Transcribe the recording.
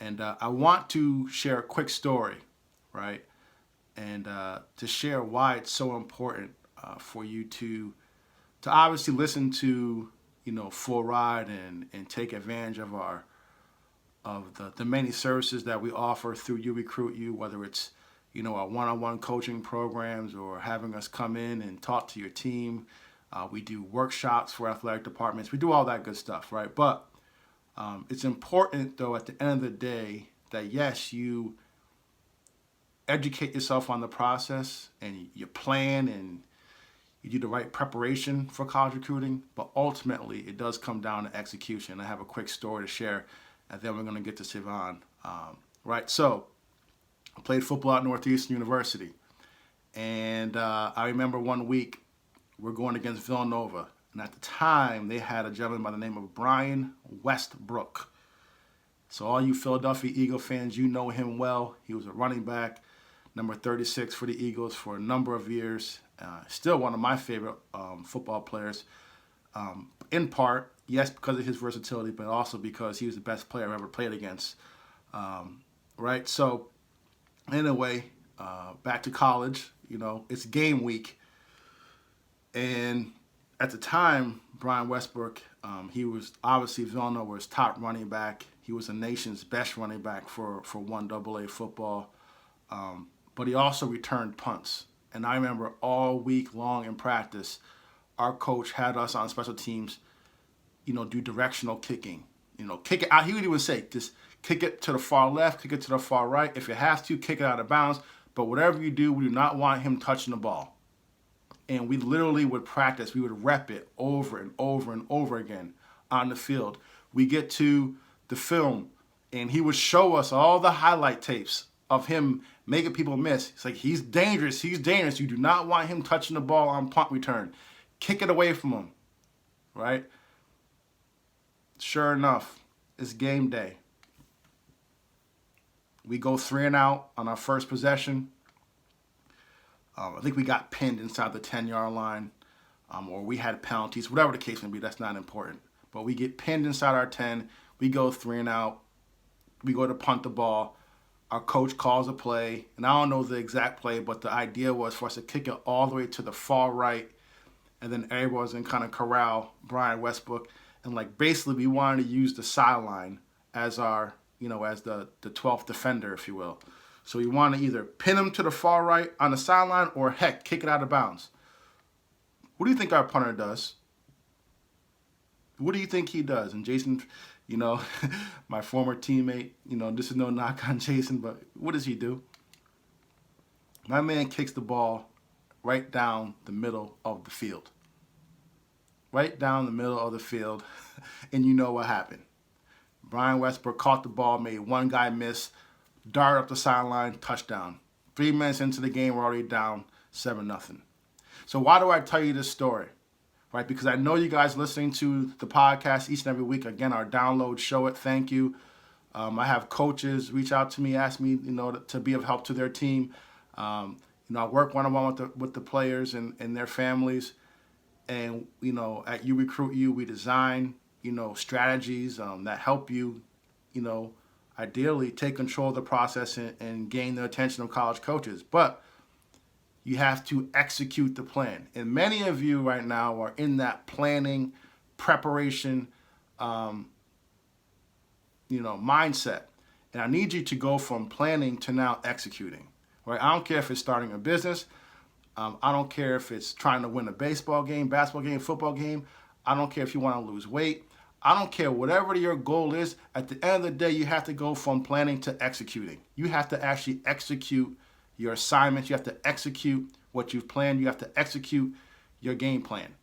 And I want to share a quick story, right? And to share why it's so important for you to obviously listen to, Full Ride and take advantage of the many services that we offer through You Recruit You, whether it's our one-on-one coaching programs or having us come in and talk to your team. We do workshops for athletic departments. We do all that good stuff, right? But it's important, though, at the end of the day, that yes, you educate yourself on the process and you plan and you do the right preparation for college recruiting, but ultimately it does come down to execution. I have a quick story to share, and then we're going to get to Sivan. Right, so I played football at Northeastern University, and I remember one week we're going against Villanova, and at the time they had a gentleman by the name of Brian Westbrook. So all you Philadelphia Eagle fans, you know him well. He was a running back, number 36 for the Eagles for a number of years. Still one of my favorite football players. In part, yes, because of his versatility, but also because he was the best player I've ever played against. Right? So, anyway, back to college. It's game week. And at the time, Brian Westbrook, he was obviously Villanova's top running back. He was the nation's best running back for 1AA football. But he also returned punts. And I remember all week long in practice, our coach had us on special teams, do directional kicking. Kick it out. He would even say, just kick it to the far left, kick it to the far right. If you have to, kick it out of bounds. But whatever you do, we do not want him touching the ball. And we literally would practice. We would rep it over and over and over again on the field. We get to the film, and he would show us all the highlight tapes of him making people miss. It's like, he's dangerous. He's dangerous. You do not want him touching the ball on punt return. Kick it away from him, right? Sure enough, it's game day. We go 3 and out on our first possession. I think we got pinned inside the 10-yard line, or we had penalties, whatever the case may be. That's not important. But we get pinned inside our 10. We go 3 and out. We go to punt the ball. Our coach calls a play, and I don't know the exact play, but the idea was for us to kick it all the way to the far right, and then everyone's in kind of corral Brian Westbrook, and basically we wanted to use the sideline as our, as the 12th defender, if you will. So we want to either pin him to the far right on the sideline or, heck, kick it out of bounds. What do you think our punter does? What do you think he does? And Jason, my former teammate, this is no knock on Jason, but what does he do? My man kicks the ball right down the middle of the field. Right down the middle of the field. And you know what happened. Brian Westbrook caught the ball, made one guy miss, darted up the sideline, touchdown. 3 minutes into the game, we're already down 7-0. So why do I tell you this story? Right, because I know you guys listening to the podcast each and every week. Again, our downloads show it. Thank you. I have coaches reach out to me, ask me, to be of help to their team. I work one-on-one with the players and their families. And, at You Recruit You, we design, strategies that help you, ideally take control of the process and gain the attention of college coaches. But you have to execute the plan. And many of you right now are in that planning, preparation, mindset. And I need you to go from planning to now executing. Right? I don't care if it's starting a business. I don't care if it's trying to win a baseball game, basketball game, football game. I don't care if you want to lose weight. I don't care. Whatever your goal is, at the end of the day, you have to go from planning to executing. You have to actually execute your assignments. You have to execute what you've planned. You have to execute your game plan.